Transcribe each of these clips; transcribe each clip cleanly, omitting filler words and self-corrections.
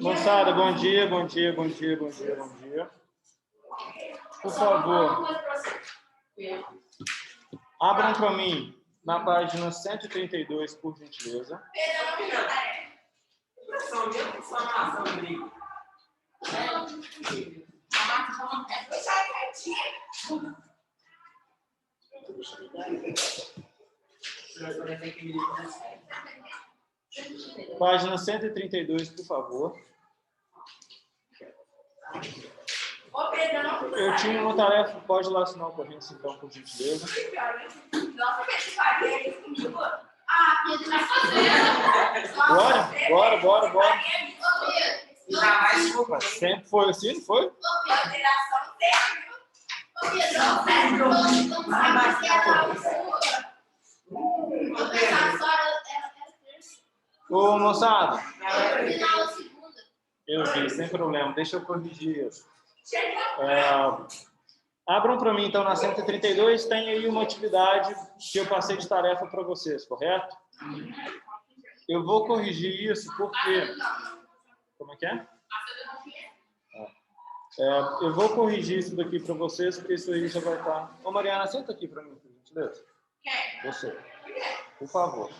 Moçada, bom dia, bom dia, bom dia, bom dia, bom dia. Por favor, abram para mim na página 132, por gentileza. Página 132, por favor. Eu tinha uma tarefa, pode lá assinar o corrente, então, por gentileza. Bora. Sempre foi assim, não foi? Ô, moçada. Eu vi, sem problema. Deixa eu corrigir isso. Abram para mim, então, na 132, tem aí uma atividade que eu passei de tarefa para vocês, correto? Eu vou corrigir isso porque... Como é que é? Eu vou corrigir isso daqui para vocês, porque isso aí já vai estar... Ô, Mariana, senta aqui para mim, por gentileza. Você, por favor.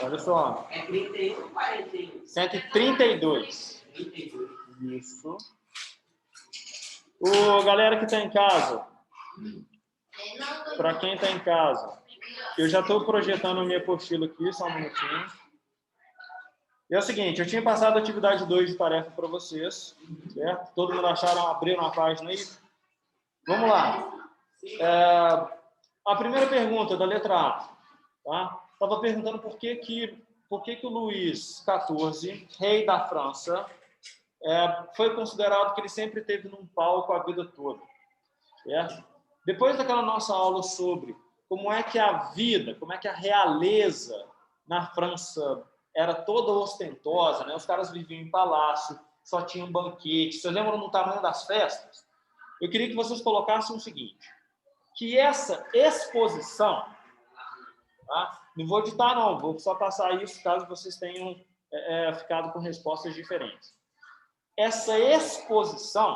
Olha só. É 31 ou 41? 132. 32. Isso. Ô, galera que está em casa. Para quem está em casa, eu já estou projetando a minha apostila aqui, só um minutinho. E é o seguinte, eu tinha passado a atividade 2 de tarefa para vocês, certo? Todo mundo abriram a página aí? Vamos lá. A primeira pergunta da letra A, tá? Estava perguntando por que o Luís XIV, rei da França, foi considerado que ele sempre esteve num palco a vida toda, certo? Depois daquela nossa aula sobre como é que a vida, como é que a realeza na França era toda ostentosa, né? Os caras viviam em palácio, só tinham banquete. Vocês lembram do tamanho das festas? Eu queria que vocês colocassem o seguinte, que essa exposição, tá? Não vou ditar não, vou só passar isso caso vocês tenham ficado com respostas diferentes. Essa exposição,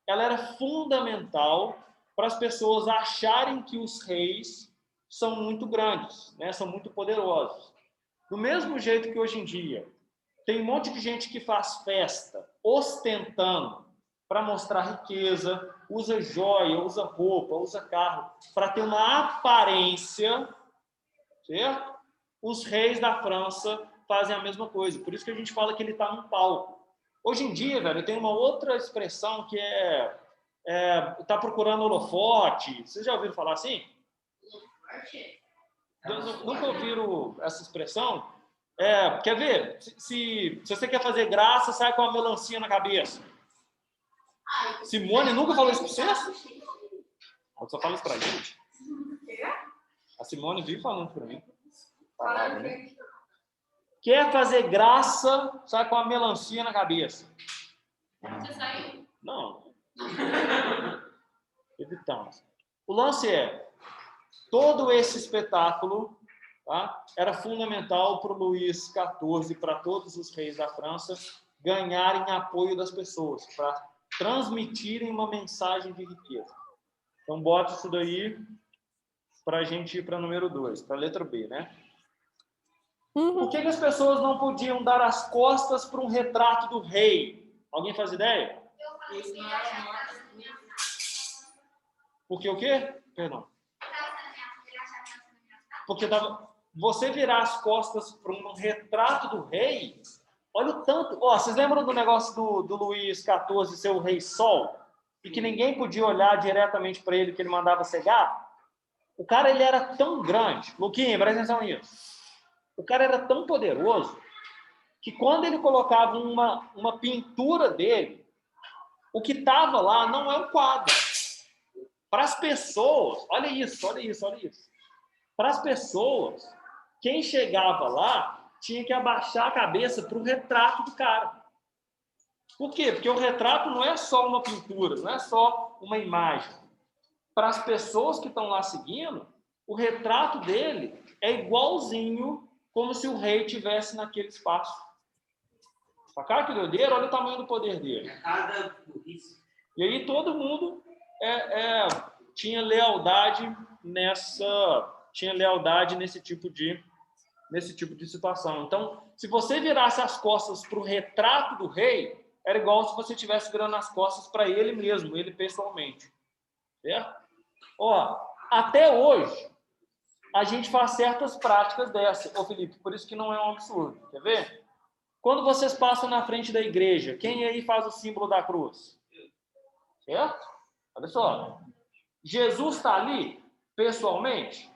ela era fundamental para as pessoas acharem que os reis são muito grandes, né? São muito poderosos. Do mesmo jeito que hoje em dia tem um monte de gente que faz festa ostentando para mostrar riqueza, usa joia, usa roupa, usa carro, para ter uma aparência, certo? Os reis da França fazem a mesma coisa. Por isso que a gente fala que ele está num palco. Hoje em dia, velho, tem uma outra expressão que tá procurando holofote. Vocês já ouviram falar assim? Nunca ouviram essa expressão? Quer ver? Se você quer fazer graça, sai com uma melancia na cabeça. Simone nunca falou isso para vocês? Eu só falo isso pra gente. A Simone vive falando para mim. Falava, né? Quer fazer graça, sai com uma melancia na cabeça. Você saiu? Não. Evitamos. O lance todo esse espetáculo, tá, era fundamental para o Luís XIV, para todos os reis da França, ganharem apoio das pessoas, para transmitirem uma mensagem de riqueza. Então, bota isso daí para a gente ir para número 2, para a letra B, né? Por que as pessoas não podiam dar as costas para um retrato do rei? Alguém faz ideia? Porque o quê? Perdão. Porque você virar as costas para um retrato do rei, olha o tanto... vocês lembram do negócio do Luís XIV ser o rei Sol? E que ninguém podia olhar diretamente para ele, que ele mandava cegar? O cara, ele era tão grande. Luquinha, presta atenção nisso. O cara era tão poderoso que quando ele colocava uma pintura dele, o que estava lá não é um quadro. Para as pessoas, olha isso. Para as pessoas, quem chegava lá tinha que abaixar a cabeça para o retrato do cara. Por quê? Porque o retrato não é só uma pintura, não é só uma imagem. Para as pessoas que estão lá seguindo, o retrato dele é igualzinho como se o rei estivesse naquele espaço. Sacaram que doideira? Olha o tamanho do poder dele. E aí todo mundo tinha lealdade nesse tipo de situação. Então, se você virasse as costas para o retrato do rei, era igual se você estivesse virando as costas para ele mesmo, ele pessoalmente. Certo? Ó, até hoje, a gente faz certas práticas dessas. Ô, Felipe, por isso que não é um absurdo. Quer ver? Quando vocês passam na frente da igreja, quem aí faz o símbolo da cruz? Certo? Olha só. Jesus está ali, pessoalmente?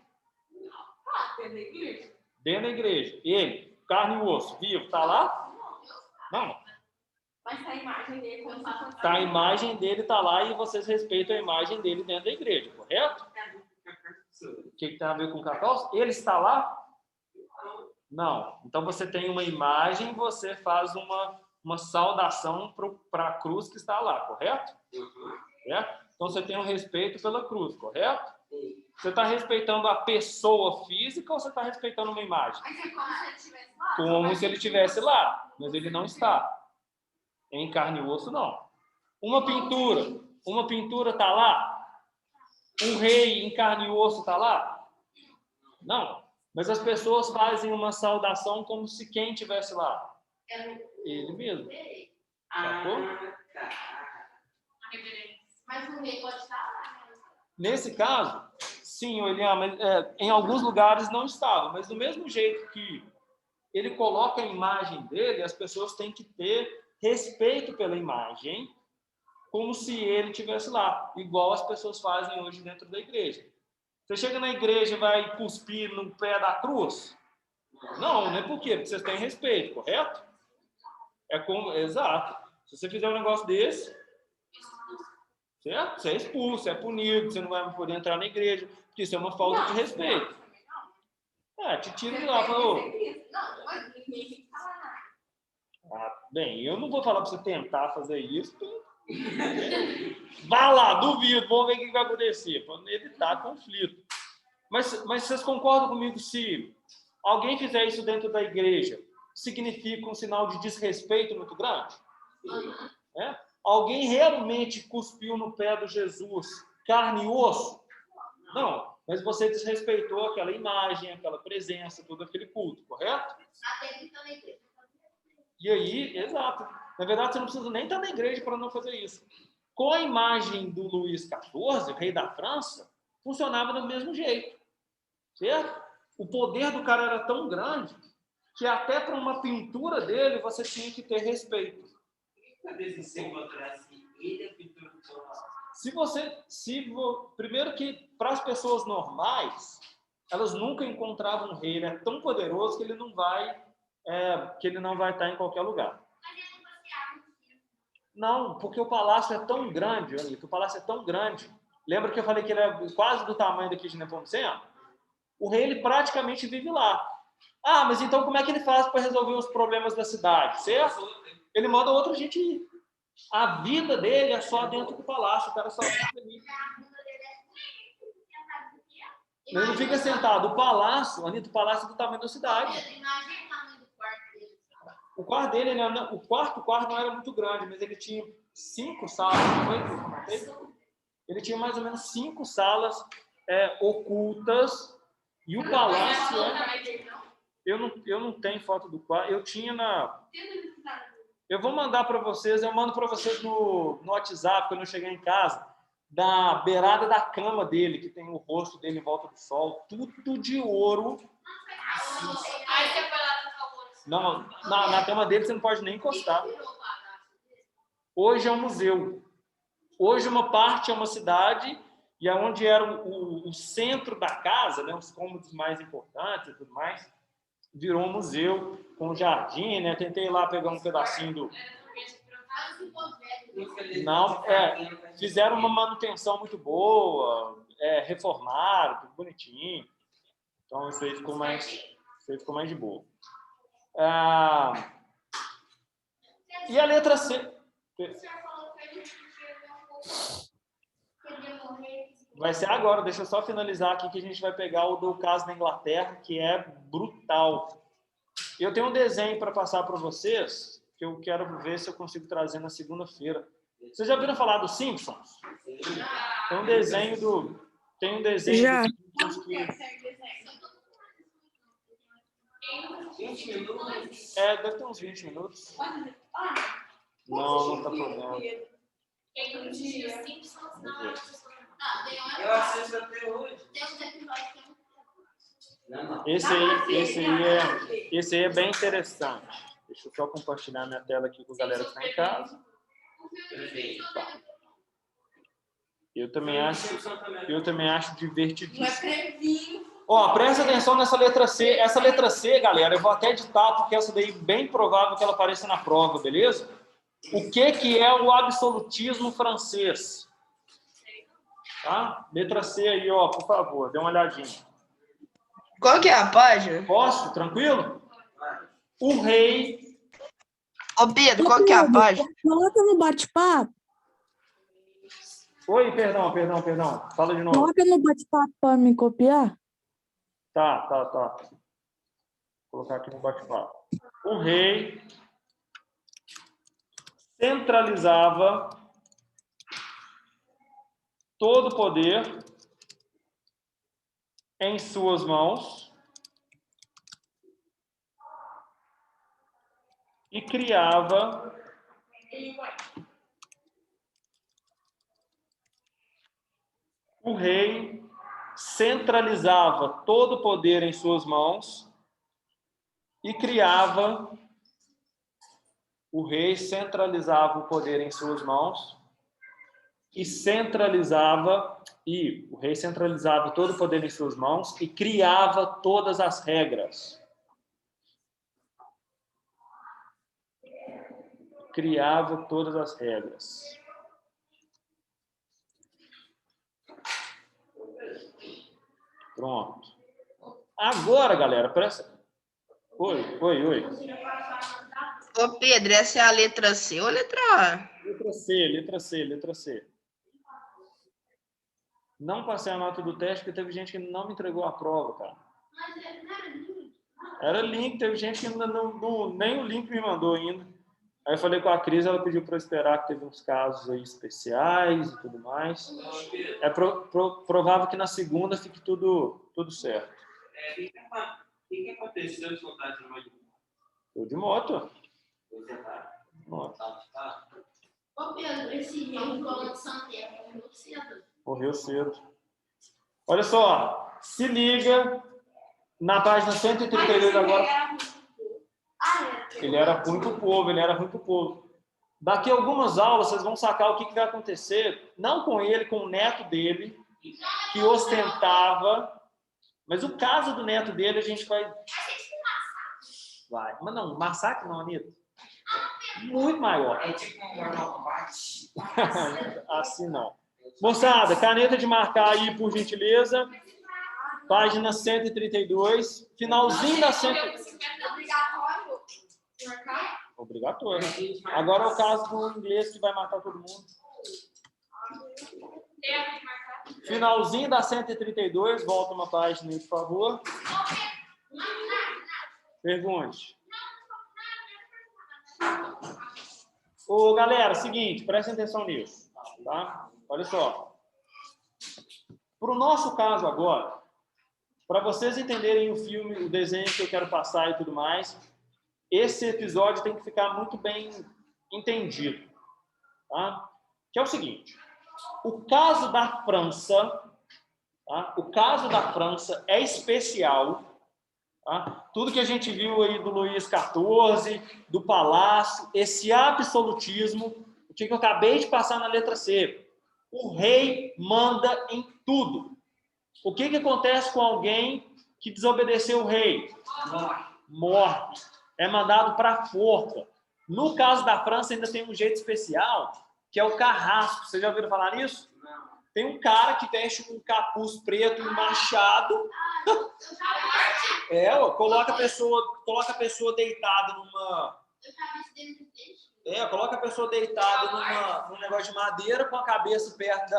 Dentro da igreja. Ele, carne e osso, vivo, está lá? Não. Mas está a imagem dele. Tá, a imagem dele está lá e vocês respeitam a imagem dele dentro da igreja, correto? O que tem a ver com o cacau? Ele está lá? Não. Então você tem uma imagem, você faz uma saudação para a cruz que está lá, correto? Correto? Então você tem um respeito pela cruz, correto? Você está respeitando a pessoa física ou você está respeitando uma imagem? Como se ele estivesse lá, mas ele não está. Em carne e osso, não. Uma pintura está lá? Um rei em carne e osso está lá? Não. Mas as pessoas fazem uma saudação como se quem estivesse lá? Ele mesmo. Sacou? Mas o rei pode estar lá. Nesse caso, sim, William, mas, em alguns lugares não estava, mas do mesmo jeito que ele coloca a imagem dele, as pessoas têm que ter respeito pela imagem, como se ele estivesse lá, igual as pessoas fazem hoje dentro da igreja. Você chega na igreja e vai cuspir no pé da cruz? Não, não é por quê? Porque vocês têm respeito, correto? Exato. Se você fizer um negócio desse, certo? Você é expulso, é punido, você não vai poder entrar na igreja, porque isso é uma falta de respeito. Te tira de lá, falou. Bem, eu não vou falar para você tentar fazer isso. Vá lá, duvido, vamos ver o que vai acontecer, para evitar conflito. Mas vocês concordam comigo se alguém fizer isso dentro da igreja, significa um sinal de desrespeito muito grande? Alguém realmente cuspiu no pé do Jesus, carne e osso? Não, mas você desrespeitou aquela imagem, aquela presença, todo aquele culto, correto? E aí, exato. Na verdade, você não precisa nem estar na igreja para não fazer isso. Com a imagem do Luís XIV, rei da França, funcionava do mesmo jeito. Certo? O poder do cara era tão grande que até para uma pintura dele você tinha que ter respeito. Primeiro que para as pessoas normais, elas nunca encontravam um rei, ele é tão poderoso que ele não vai estar em qualquer lugar. Não, porque o palácio é tão grande, olha, que o palácio é tão grande. Lembra que eu falei que ele é quase do tamanho daqui de Nepomuceno? O rei, ele praticamente vive lá. Mas então como é que ele faz para resolver os problemas da cidade, certo? Ele manda outra gente ir. A vida dele é só dentro do palácio, o cara só fica ali. Ele não fica sentado. O palácio é do tamanho da cidade. O quarto dele, o quarto não era muito grande, mas ele tinha 5 salas. Ele tinha mais ou menos 5 salas ocultas. E o palácio eu não tenho foto do quarto. Eu tinha eu vou mandar para vocês, eu mando para vocês no WhatsApp, quando eu chegar em casa, da beirada da cama dele, que tem o rosto dele em volta do sol, tudo de ouro. Não, na cama dele você não pode nem encostar. Hoje é um museu. Hoje uma parte é uma cidade, e onde era o centro da casa, né, os cômodos mais importantes e tudo mais, virou um museu com jardim, né? Tentei lá pegar um pedacinho do... Não, fizeram uma manutenção muito boa, reformaram, tudo bonitinho. Então isso aí ficou mais de boa. E a letra C? Vai ser agora, deixa eu só finalizar aqui que a gente vai pegar o do caso da Inglaterra, que é brutal. Eu tenho um desenho para passar para vocês, que eu quero ver se eu consigo trazer na segunda-feira. Vocês já ouviram falar dos Simpsons? Tem um desenho do... Tem um desenho Já. dos Simpsons que... deve ter uns 20 minutos. Não tá problema. Eu assisto até hoje. Esse aí é bem interessante. Deixa eu só compartilhar minha tela aqui com a galera que está em casa. Eu também acho divertidíssimo. Ó, presta atenção nessa letra C. Essa letra C, galera, eu vou até editar, porque essa daí é bem provável que ela apareça na prova, beleza? O que é o absolutismo francês? Tá? Letra C aí, ó, por favor, dê uma olhadinha. Qual que é a página? Posso? Tranquilo? O rei... Ô, Pedro, qual que é a página? Coloca no bate-papo. Oi, perdão. Fala de novo. Coloca no bate-papo para me copiar. Tá. Vou colocar aqui no bate-papo. O rei centralizava todo o poder em suas mãos e criava o rei centralizava todo o poder em suas mãos e criava o rei centralizava o poder em suas mãos o rei centralizava todo o poder em suas mãos e criava todas as regras. Criava todas as regras. Pronto. Agora, galera, presta... Oi. Ô, Pedro, essa é a letra C ou letra A? Letra C. Não passei a nota do teste porque teve gente que não me entregou a prova, cara. Era link, teve gente que ainda nem o link me mandou ainda. Aí eu falei com a Cris, ela pediu para eu esperar, que teve uns casos aí especiais e tudo mais. É provável que na segunda fique tudo certo. O que aconteceu de vontade de moto? Eu de moto. Você tá? Moto. Tá. Ô, Pedro, esse rei Colón de Santiago Morreu cedo. Olha só, se liga na página 132 agora. Ele era ruim pro povo. Daqui a algumas aulas vocês vão sacar o que vai acontecer, não com ele, com o neto dele, que ostentava, mas o caso do neto dele a gente vai... Mas não, massacre não, Anitta. Muito maior. É tipo um Mortal Kombat. Assim não. Moçada, caneta de marcar aí, por gentileza. Página 132. Finalzinho da 132. Obrigatório. Agora é o caso do inglês que vai matar todo mundo. Finalzinho da 132. Volta uma página aí, por favor. Pergunte. Ô, galera, seguinte, prestem atenção nisso. Tá? Olha só. Para o nosso caso agora, para vocês entenderem o filme, o desenho que eu quero passar e tudo mais, esse episódio tem que ficar muito bem entendido. Tá? Que é o seguinte. O caso da França, tá? O caso da França é especial. Tá? Tudo que a gente viu aí do Luís XIV, do Palácio, esse absolutismo, o que eu acabei de passar na letra C. O rei manda em tudo. O que acontece com alguém que desobedeceu o rei? Morte. É mandado para a forca. No caso da França, ainda tem um jeito especial, que é o carrasco. Vocês já ouviram falar nisso? Não. Tem um cara que veste com um capuz preto e um machado. Coloca a pessoa deitada numa... coloca a pessoa deitada num negócio de madeira com a cabeça perto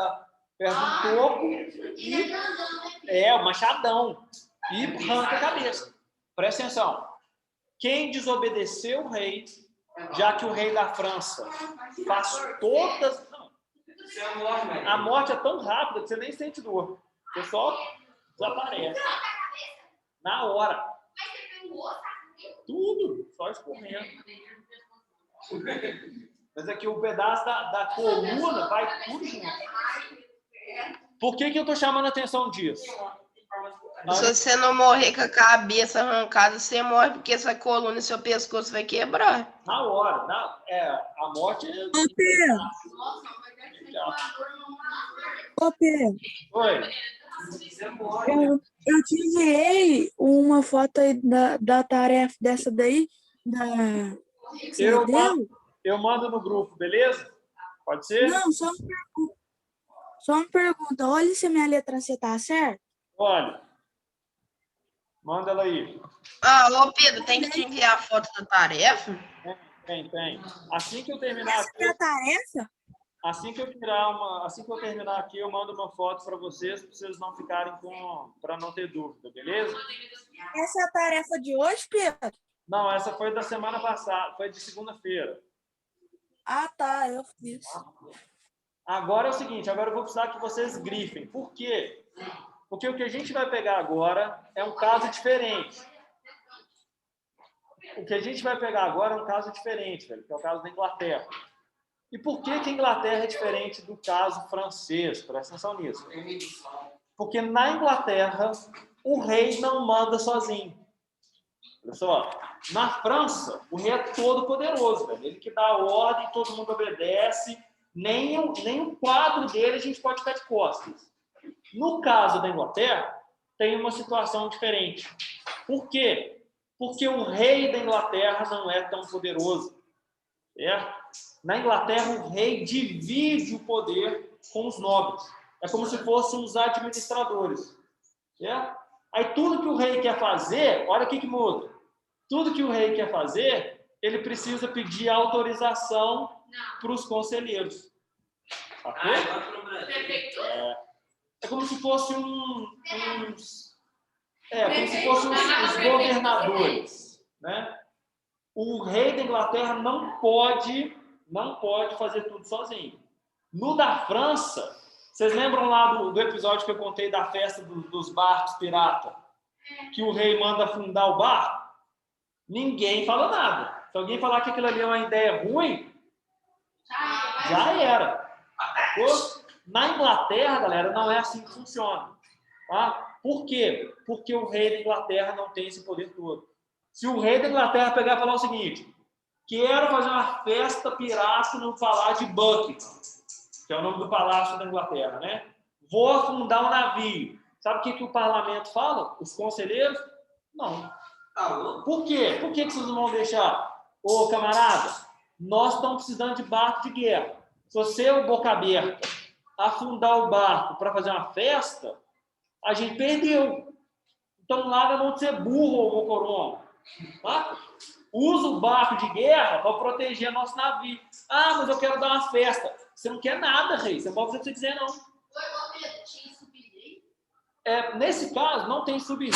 perde um toco Ele é grandão, né? o machadão, e arranca a cabeça. Presta atenção. Quem desobedeceu o rei, já que o rei da França faz todas... Não, Você é morre, velho. a morte é tão rápida que você nem sente dor. Você só desaparece. Na hora. Tudo, só escorrendo. Mas aqui o pedaço da coluna vai tudo junto. Por que eu estou chamando a atenção disso? Se você não morrer com a cabeça arrancada, você morre porque essa coluna e seu pescoço vai quebrar. Na hora. A morte é... Ô, Pedro. Ô, Pedro. Oi. Você morre. Eu te enviei uma foto aí da tarefa dessa daí. Que você Eu deu? mando no grupo, beleza? Pode ser? Não, só uma pergunta. Olha se a minha letra C tá certa. Olha. Manda ela aí. Ô Pedro, tem que te enviar a foto da tarefa? Tem. Assim que eu terminar Essa é a aqui, tarefa? assim que eu terminar aqui, eu mando uma foto para vocês não ficarem para não ter dúvida, beleza? Essa é a tarefa de hoje, Pedro? Não, essa foi da semana passada, foi de segunda-feira. Ah, tá, eu fiz. Agora é o seguinte, agora eu vou precisar que vocês grifem. Por quê? Porque o que a gente vai pegar agora é um caso diferente. O que a gente vai pegar agora é um caso diferente, velho, que é o caso da Inglaterra. E por que a Inglaterra é diferente do caso francês? Presta atenção nisso. Porque na Inglaterra, o rei não manda sozinho. Olha só, na França, o rei é todo poderoso, velho. Ele que dá a ordem, todo mundo obedece. Nem o quadro dele a gente pode ficar de costas. No caso da Inglaterra, tem uma situação diferente. Por quê? Porque o rei da Inglaterra não é tão poderoso. Certo? Na Inglaterra, o rei divide o poder com os nobres. É como se fossem os administradores. Certo? Aí tudo que o rei quer fazer, olha o que muda. Tudo que o rei quer fazer, ele precisa pedir autorização para os conselheiros. Sacou? É como se fosse os governadores, né? O rei da Inglaterra não pode fazer tudo sozinho. No da França, vocês lembram lá do episódio que eu contei da festa dos barcos pirata? Que o rei manda afundar o barco? Ninguém fala nada. Se alguém falar que aquilo ali é uma ideia ruim, já era. Na Inglaterra, galera, não é assim que funciona. Tá? Por quê? Porque o rei da Inglaterra não tem esse poder todo. Se o rei da Inglaterra pegar e falar o seguinte: quero fazer uma festa pirata no Palácio de Buckingham, que é o nome do palácio da Inglaterra, né? Vou afundar um navio. Sabe o que o parlamento fala? Os conselheiros? Não. Por quê? Por que vocês não vão deixar? Ô, camarada, nós estamos precisando de barco de guerra. Se você, o boca aberta, afundar o barco para fazer uma festa, a gente perdeu. Então, larga a mão de ser burro ou mocorongo. Tá? Usa o barco de guerra para proteger nosso navio. Ah, mas eu quero dar uma festa. Você não quer nada, rei. Você não pode fazer o que você quiser, não. Nesse caso, não tem sub-rei,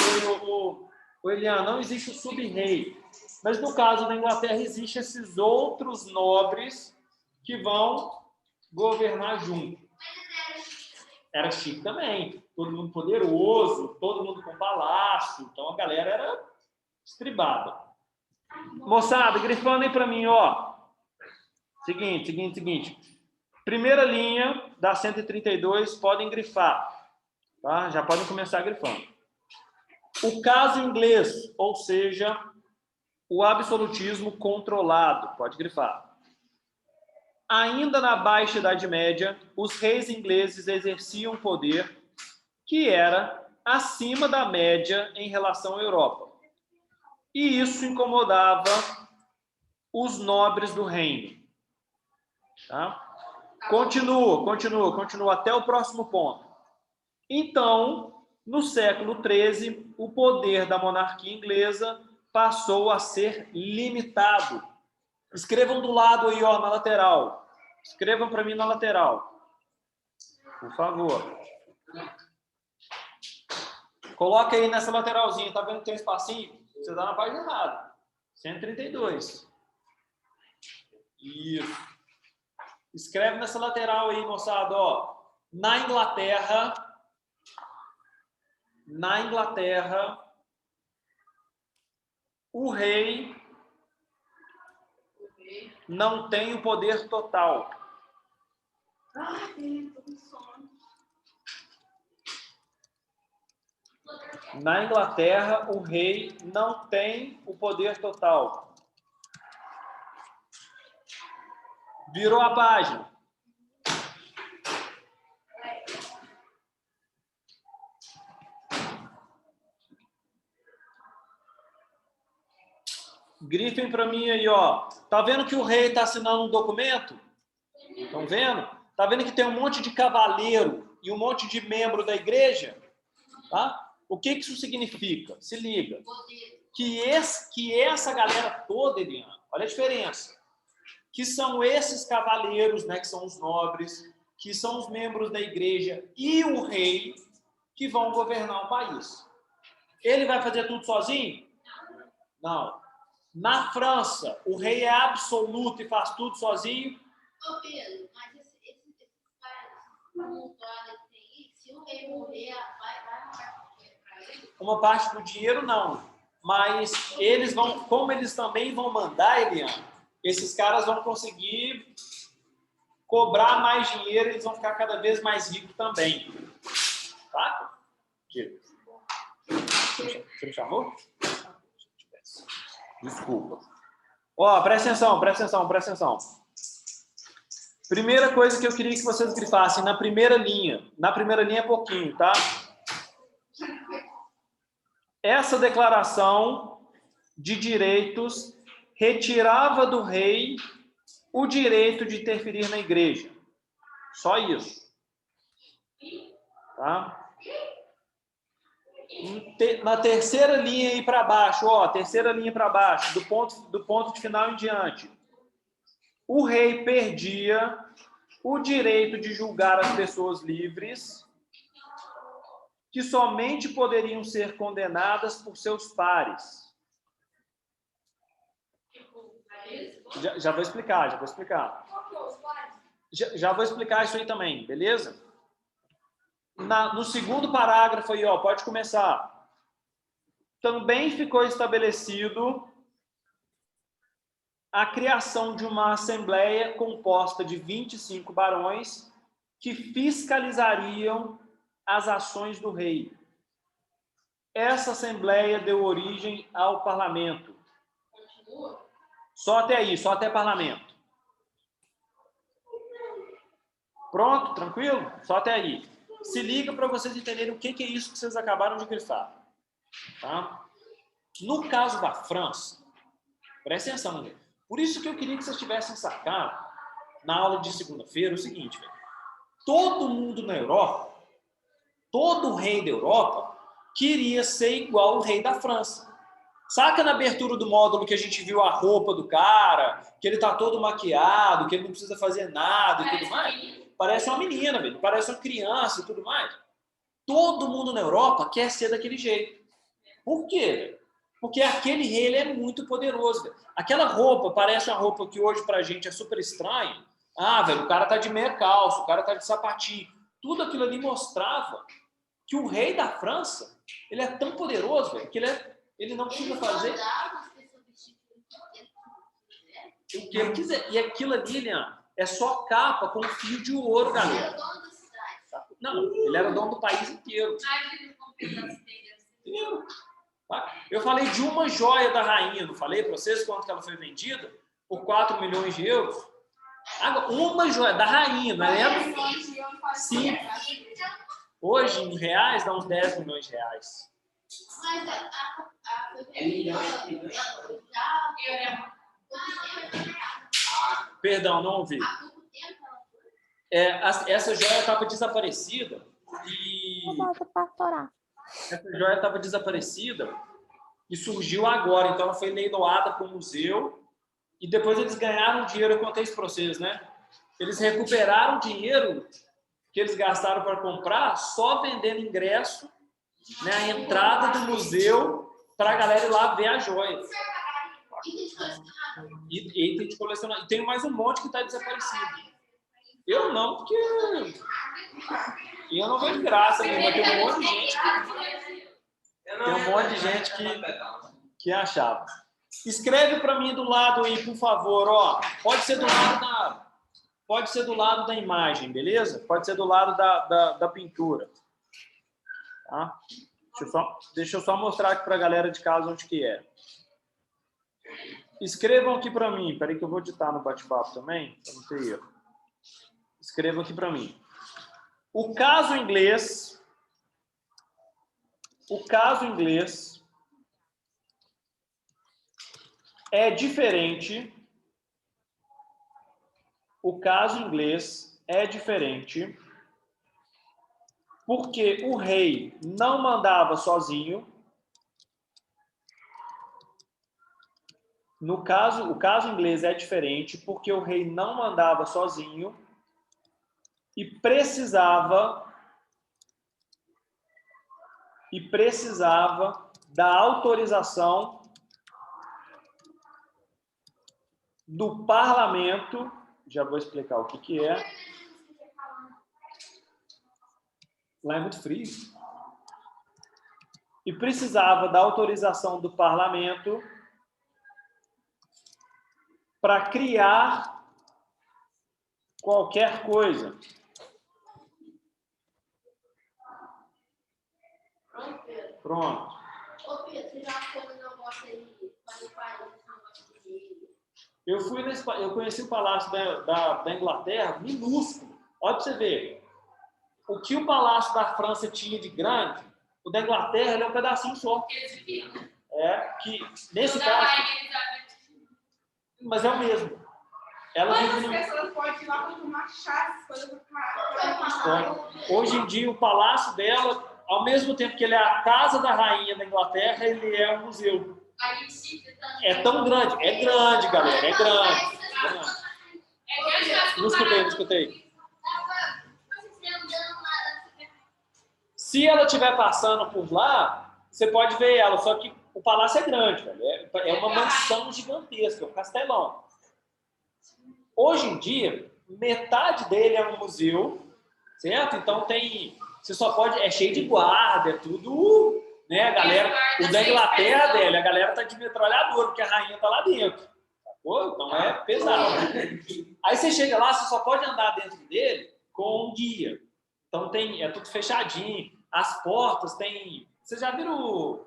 o Elian, não existe o sub-rei. Mas no caso da Inglaterra, existem esses outros nobres que vão governar junto. Era chique também. Todo mundo poderoso, todo mundo com palácio. Então a galera era estribada. Moçada, grifando aí para mim, ó. Seguinte. Primeira linha da 132, podem grifar. Tá? Já podem começar grifando. O caso inglês, ou seja, o absolutismo controlado. Pode grifar. Ainda na Baixa Idade Média, os reis ingleses exerciam poder que era acima da média em relação à Europa. E isso incomodava os nobres do reino. Tá? Continua até o próximo ponto. Então, no século XIII, o poder da monarquia inglesa passou a ser limitado. Escrevam do lado aí, ó, na lateral. Escrevam para mim na lateral. Por favor. Coloca aí nessa lateralzinha. Tá vendo que tem um espacinho? Você tá na página errada. 132. Isso. Escreve nessa lateral aí, moçada, ó. Na Inglaterra, o rei não tem o poder total. Na Inglaterra, o rei não tem o poder total. Virou a página. Grifem para mim aí, ó. Tá vendo que o rei está assinando um documento? Estão vendo? Tá vendo que tem um monte de cavaleiro e um monte de membro da igreja? Tá? O que isso significa? Se liga. Que essa galera toda, Eliana, olha a diferença. Que são esses cavaleiros, né, que são os nobres, que são os membros da igreja e o rei que vão governar o país. Ele vai fazer tudo sozinho? Não. Na França, o rei é absoluto e faz tudo sozinho? Ô Pedro, mas esses caras se o rei morrer, vai uma parte do dinheiro para ele? Uma parte do dinheiro, não. Mas eles vão, como eles também vão mandar, Eliana, esses caras vão conseguir cobrar mais dinheiro, eles vão ficar cada vez mais ricos também. Tá? Você me chamou? Desculpa. Ó, presta atenção. Primeira coisa que eu queria que vocês grifassem na primeira linha. Na primeira linha é pouquinho, tá? Essa declaração de direitos retirava do rei o direito de interferir na igreja. Só isso. Tá? Na terceira linha aí para baixo, ó, terceira linha para baixo, do ponto de final em diante. O rei perdia o direito de julgar as pessoas livres, que somente poderiam ser condenadas por seus pares. Já vou explicar. Já vou explicar isso aí também, beleza? No segundo parágrafo aí, ó, pode começar. Também ficou estabelecido a criação de uma assembleia composta de 25 barões que fiscalizariam as ações do rei. Essa assembleia deu origem ao parlamento. Só até aí, só até parlamento. Pronto? Tranquilo? Só até aí. Se liga para vocês entenderem o que é isso que vocês acabaram de grifar. Tá? No caso da França, presta atenção, né? Por isso que eu queria que vocês tivessem sacado na aula de segunda-feira o seguinte, velho. Todo mundo na Europa, todo rei da Europa queria ser igual o rei da França. Saca na abertura do módulo que a gente viu a roupa do cara, que ele tá todo maquiado, que ele não precisa fazer nada e tudo mais? Parece uma menina, velho. Parece uma criança e tudo mais. Todo mundo na Europa quer ser daquele jeito. Por quê, velho? Porque aquele rei ele é muito poderoso, velho. Aquela roupa parece uma roupa que hoje pra gente é super estranha. Ah, velho, o cara tá de meia calça, o cara tá de sapatinho. Tudo aquilo ali mostrava que o rei da França, ele é tão poderoso, velho, que ele não precisa fazer o que ele quiser. E aquilo ali, Leandro, é só capa com fio de ouro, galera. Não, ele era dono do país inteiro. Eu falei de uma joia da rainha, não falei para vocês quanto que ela foi vendida? Por 4 milhões de euros. Agora, uma joia da rainha, não é? Sim. Hoje, em reais, dá uns 10 milhões de reais. Perdão, não ouvi. Essa joia estava desaparecida e surgiu agora. Então, ela foi leiloada para o museu e depois eles ganharam dinheiro. Eu contei isso para vocês, né? Eles recuperaram dinheiro que eles gastaram para comprar só vendendo ingresso, né, a entrada do museu para a galera ir lá ver a joia. E tem de colecionar. E tem mais um monte que está desaparecido. Eu não, porque eu não vejo graça nenhuma. Tem um monte de gente que achava. Escreve para mim do lado aí, por favor. Ó, pode ser do lado da imagem, beleza? Pode ser do lado da pintura. Tá? Deixa eu só mostrar aqui para a galera de casa onde que é. Escrevam aqui para mim. Espera aí que eu vou digitar no bate-papo também, para não ter erro. Escrevam aqui para mim. O caso inglês é diferente. O caso inglês é diferente porque o rei não mandava sozinho. O caso inglês é diferente porque o rei não mandava sozinho e precisava da autorização do parlamento. Já vou explicar o que é. Lá é muito frio. E precisava da autorização do parlamento para criar qualquer coisa. Pronto. Ô, Pedro, você já foi no negócio aí, para o país, Eu conheci o Palácio da Inglaterra, minúsculo. Olha para você ver. O que o Palácio da França tinha de grande, o da Inglaterra ele é um pedacinho só. Que, nesse caso... Mas é o mesmo. Ela Quantas pessoas podem ir lá para tomar chá, coisas do Hoje em dia, o palácio dela, ao mesmo tempo que ele é a casa da rainha da Inglaterra, ele é um museu. É tão grande. É grande, galera. É grande. Não escutei. Se ela estiver passando por lá, você pode ver ela. Só que o palácio é grande, velho. É uma mansão gigantesca, um castelão. Hoje em dia, metade dele é um museu, certo? Então você só pode, é cheio de guarda, é tudo, né? A galera, o da Inglaterra dele, a galera tá de metralhadora, porque a rainha tá lá dentro. Sacou? Então é pesado. Aí você chega lá, você só pode andar dentro dele com um guia. Então é tudo fechadinho. As portas tem. Vocês já viram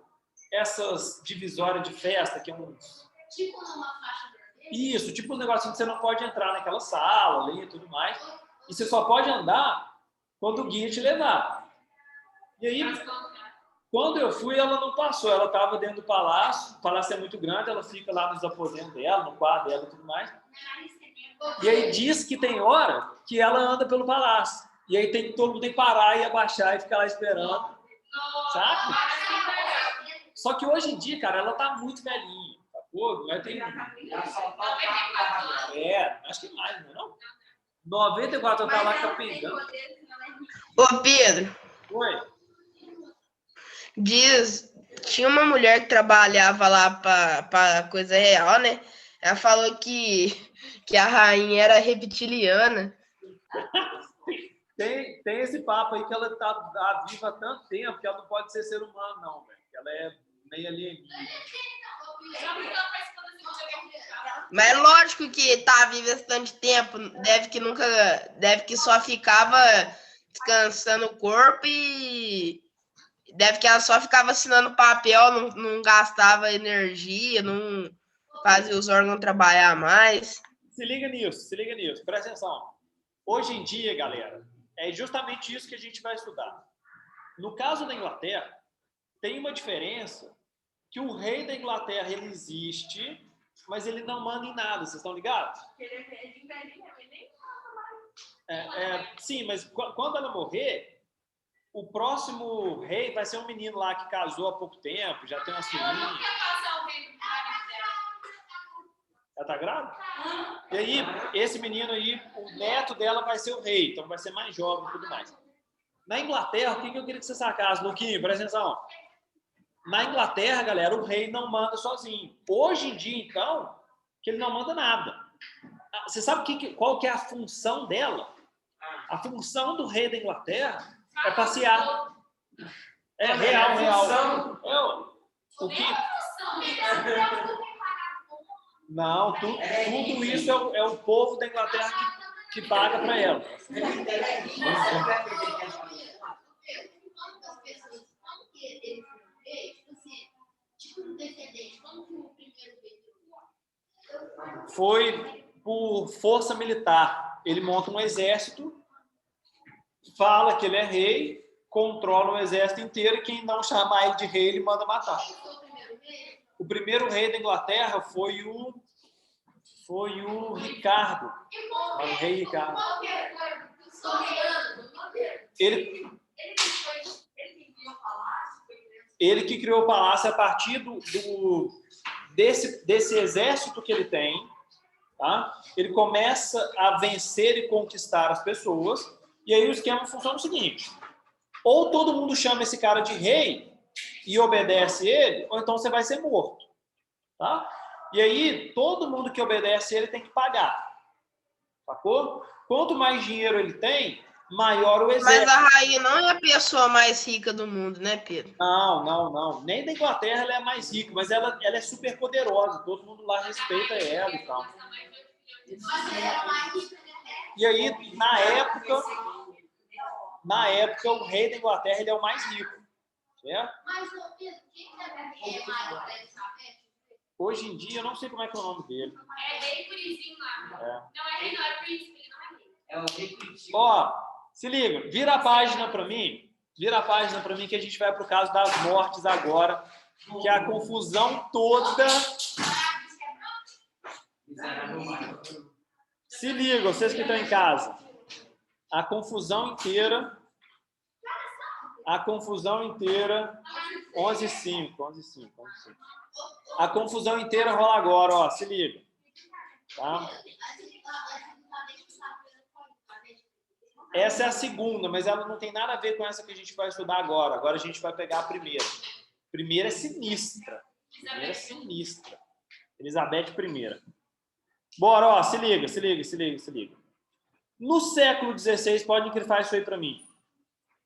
essas divisórias de festa que é uns. tipo numa faixa vermelha? Isso, tipo um negócio que você não pode entrar naquela sala ali e tudo mais. E você só pode andar quando o guia te levar. E aí, quando eu fui, ela não passou. Ela estava dentro do palácio. O palácio é muito grande, ela fica lá nos aposentos dela, no quarto dela e tudo mais. E aí diz que tem hora que ela anda pelo palácio. E aí todo mundo tem que parar e abaixar e ficar lá esperando. Sabe? Só que hoje em dia, cara, ela tá muito velhinha. Sacou? Mas tem... acho que mais, não é? 94 tá lá capengando. Ô, Pedro. Oi. Tinha uma mulher que trabalhava lá para coisa real, né? Ela falou que a rainha era reptiliana. Tem esse papo aí que ela tá viva há tanto tempo que ela não pode ser ser humano, não, velho. Ela é meio alienígena. Mas é lógico que tá viva esse tanto de tempo. Deve que só ficava descansando o corpo e deve que ela só ficava assinando papel, não gastava energia, não fazia os órgãos trabalhar mais. Se liga nisso, presta atenção. Hoje em dia, galera, é justamente isso que a gente vai estudar. No caso da Inglaterra, tem uma diferença que o rei da Inglaterra, ele existe, mas ele não manda em nada, vocês estão ligados? Sim, mas quando ela morrer, o próximo rei vai ser um menino lá que casou há pouco tempo, já tem uma filhinha. Ela tá grávida? E aí, esse menino aí, o neto dela vai ser o rei, então vai ser mais jovem e tudo mais. Na Inglaterra, o que eu queria que você sacasse, Luquinho? Presta atenção. Na Inglaterra, galera, o rei não manda sozinho. Hoje em dia, então, que ele não manda nada. Você sabe qual que é a função dela? A função do rei da Inglaterra é passear. É real. O que... Não, tudo isso é o povo da Inglaterra que paga para ela. Foi por força militar. Ele monta um exército, fala que ele é rei, controla o exército inteiro e quem não chamar ele de rei, ele manda matar. O primeiro rei da Inglaterra foi o Ricardo. O rei Ricardo. Ele que criou o palácio a partir desse exército que ele tem, tá? Ele começa a vencer e conquistar as pessoas, e aí o esquema funciona o seguinte: ou todo mundo chama esse cara de rei e obedece ele, ou então você vai ser morto, tá? E aí todo mundo que obedece ele tem que pagar, sacou? Quanto mais dinheiro ele tem, maior o exército. Mas a rainha não é a pessoa mais rica do mundo, né, Pedro? Não. Nem da Inglaterra ela é mais rica, mas ela é super poderosa. Todo mundo lá respeita ela e tal. E aí, na época, o rei da Inglaterra ele é o mais rico. Certo? Hoje em dia, eu não sei como é que é o nome dele. É rei Curizinho lá. Não é rei, não é príncipe, ele não é rei. É o rei Curitiba. Ó, se liga, vira a página para mim. Vira a página para mim que a gente vai pro caso das mortes agora, que é a confusão toda. Se liga, vocês que estão em casa. A confusão inteira. 11h05. A confusão inteira rola agora, ó. Se liga. Tá? Essa é a segunda, mas ela não tem nada a ver com essa que a gente vai estudar agora. Agora a gente vai pegar a primeira. Primeira é sinistra. Elizabeth I. Bora, ó, se liga. No século XVI, pode grifar isso aí para mim.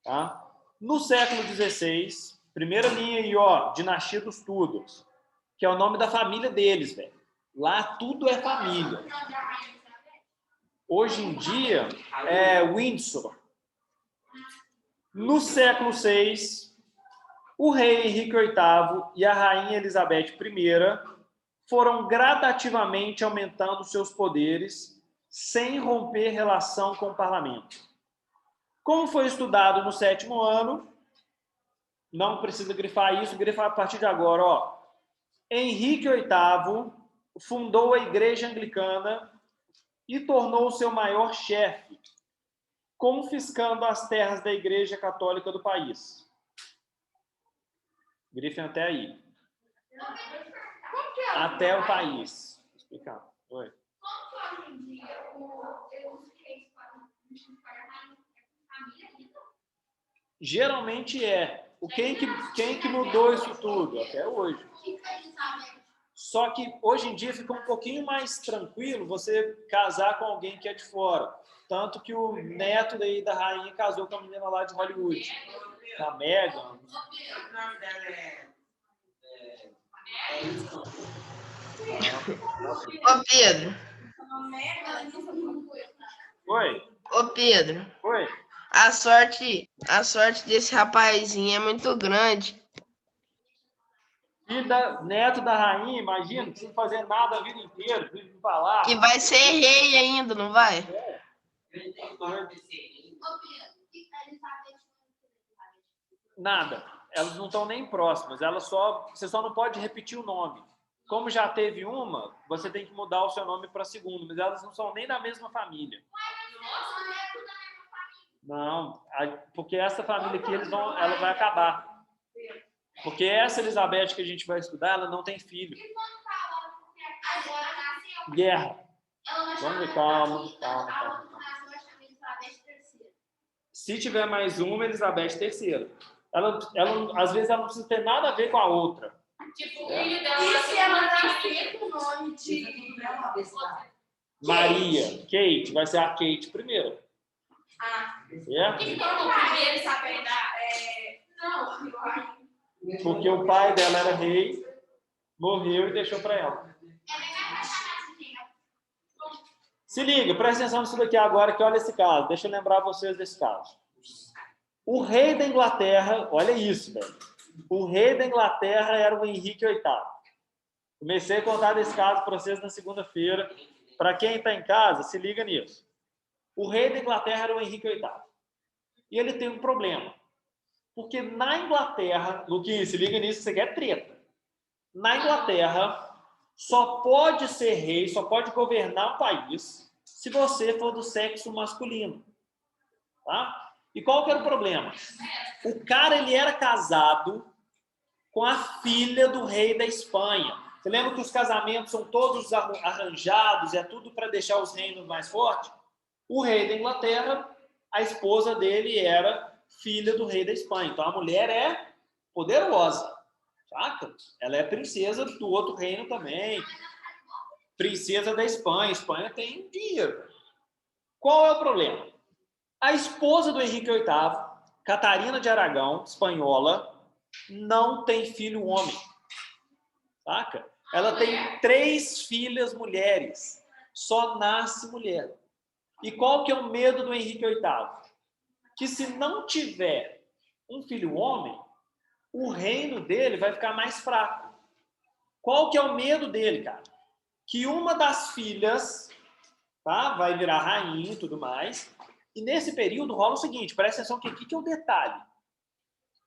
Tá? No século XVI, primeira linha aí, ó, dinastia dos Tudors, que é o nome da família deles, velho. Lá tudo é família. Hoje em dia é Windsor. No século VI, o rei Henrique VIII e a rainha Elizabeth I foram gradativamente aumentando seus poderes sem romper relação com o parlamento. Como foi estudado no 7º ano, não precisa grifar isso, grifa a partir de agora, ó. Henrique VIII fundou a Igreja Anglicana e tornou seu maior chefe, confiscando as terras da Igreja Católica do país. Grifem até aí. Até o país. Vou explicar. Oi. Como que hoje em dia os reis família? Geralmente é. Quem que mudou isso tudo? Até hoje. Só que hoje em dia fica um pouquinho mais tranquilo você casar com alguém que é de fora. Tanto que o neto daí da rainha casou com a menina lá de Hollywood. A Meghan. O nome dela é Ô, Pedro. Oi? Ô, Pedro. Oi? A sorte desse rapazinho é muito grande. Neto da rainha, imagina, não precisa fazer nada a vida inteira, precisa falar. Que vai ser rei ainda, não vai? Nada. Elas não estão nem próximas. Você só não pode repetir o nome. Como já teve uma, você tem que mudar o seu nome para segundo, mas elas não são nem da mesma família. Não, porque essa família aqui ela vai acabar. Porque essa Elizabeth que a gente vai estudar, ela não tem filho. Guerra. Vamos ver, calma. Se tiver mais uma, Elizabeth III. Ela, às vezes, ela não precisa ter nada a ver com a outra. Tipo, o filho dela. E se ela nascer com o nome de... Maria, Kate, vai ser a Kate primeiro. Ah. Certo? Que como o primeiro saber dar. Não, Porque o pai dela era rei, morreu e deixou para ela. Se liga, presta atenção nisso daqui agora, que olha esse caso. Deixa eu lembrar vocês desse caso. O rei da Inglaterra, olha isso, velho. O rei da Inglaterra era o Henrique VIII. Comecei a contar desse caso para vocês na segunda-feira. Para quem está em casa, se liga nisso. O rei da Inglaterra era o Henrique VIII. E ele tem um problema. Porque na Inglaterra, Luquinhos, se liga nisso, isso aqui é treta. Na Inglaterra, só pode ser rei, só pode governar o país se você for do sexo masculino. Tá? E qual que era o problema? O cara, ele era casado com a filha do rei da Espanha. Você lembra que os casamentos são todos arranjados, é tudo para deixar os reinos mais fortes? O rei da Inglaterra, a esposa dele era filha do rei da Espanha. Então, a mulher é poderosa, saca? Ela é princesa do outro reino também. Princesa da Espanha. A Espanha tem dinheiro. Qual é o problema? A esposa do Henrique VIII, Catarina de Aragão, espanhola, não tem filho homem. Saca? Ela tem 3 filhas mulheres. Só nasce mulher. E qual que é o medo do Henrique VIII? Que se não tiver um filho homem, o reino dele vai ficar mais fraco. Qual que é o medo dele, cara? Que uma das filhas, tá, vai virar rainha e tudo mais. E nesse período rola o seguinte, presta atenção que aqui que é o detalhe.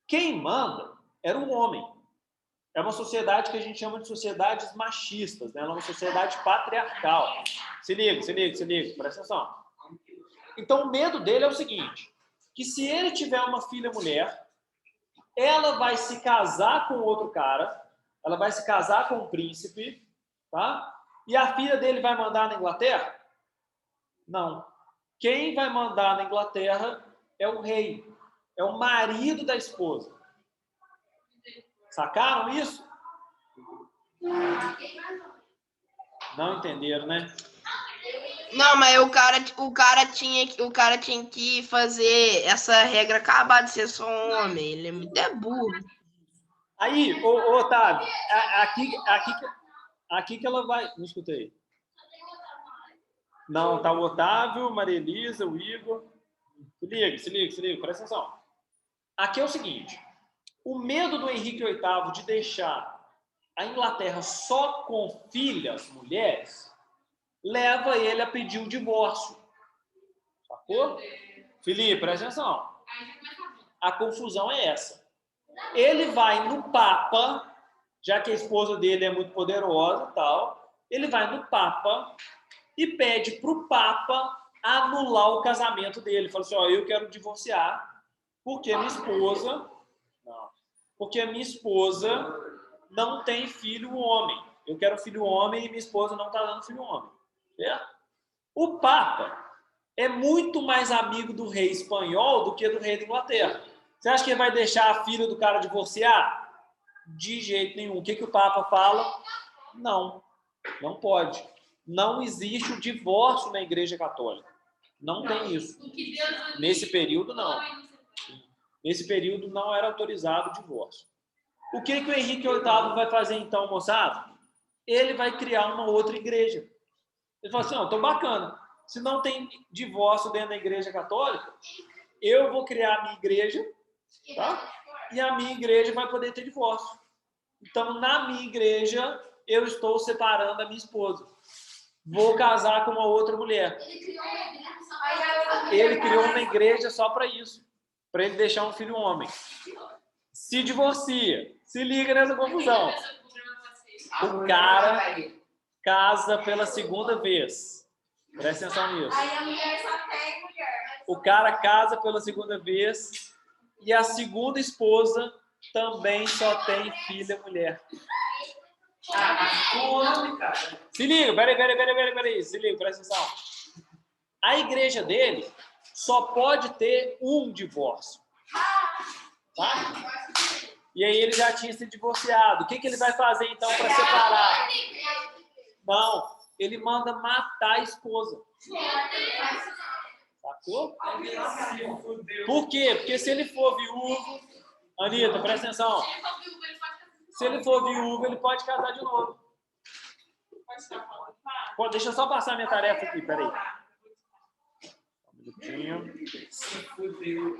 Quem manda era o homem. É uma sociedade que a gente chama de sociedades machistas, né? Ela é uma sociedade patriarcal. Se liga, presta atenção. Então, o medo dele é o seguinte, que se ele tiver uma filha mulher, ela vai se casar com outro cara, ela vai se casar com um príncipe, tá? E a filha dele vai mandar na Inglaterra? Não. Quem vai mandar na Inglaterra é o rei, é o marido da esposa. Sacaram isso? Não entenderam, né? Não, mas o cara tinha que fazer essa regra acabar de ser só um homem. Ele é muito burro. Aí, Otávio, aqui que ela vai... Não escutei. Não, tá o Otávio, Maria Elisa, o Igor. Se liga, presta atenção. Aqui é o seguinte, o medo do Henrique VIII de deixar a Inglaterra só com filhas, mulheres, leva ele a pedir o divórcio. Sacou? Felipe, presta atenção. A confusão é essa. Ele vai no Papa, já que a esposa dele é muito poderosa e tal, ele vai no Papa e pede para o Papa anular o casamento dele. Fala assim, ó, eu quero divorciar porque minha esposa não tem filho homem. Eu quero filho homem e minha esposa não está dando filho homem. Certo? O Papa é muito mais amigo do rei espanhol do que do rei da Inglaterra. Você acha que ele vai deixar a filha do cara divorciar? De jeito nenhum. O que o Papa fala? Não pode. Não existe o divórcio na Igreja Católica. Não tem isso. Nesse período, não. Nesse período, não era autorizado o divórcio. O que o Henrique VIII vai fazer, então, moçada? Ele vai criar uma outra igreja. Ele fala assim, não, tô bacana. Se não tem divórcio dentro da Igreja Católica, eu vou criar a minha igreja, tá? E a minha igreja vai poder ter divórcio. Então, na minha igreja, eu estou separando a minha esposa. Vou casar com uma outra mulher. Ele criou uma igreja só para isso. Para ele deixar um filho homem. Se divorcia. Se liga nessa confusão. O cara casa pela segunda vez. Presta atenção nisso. Aí a mulher só tem mulher. O cara casa pela segunda vez e a segunda esposa também só tem filha mulher. Um homem, cara. Se liga, peraí. Se liga, presta atenção. A igreja dele só pode ter um divórcio. Tá? E aí ele já tinha se divorciado. O que ele vai fazer então para separar? Não, ele manda matar a esposa. Sacou? Por quê? Porque se ele for viúvo, Anitta, presta atenção. Se ele for viúvo, ele pode casar de novo. Pô, deixa eu só passar minha tarefa aqui, peraí. Um minutinho.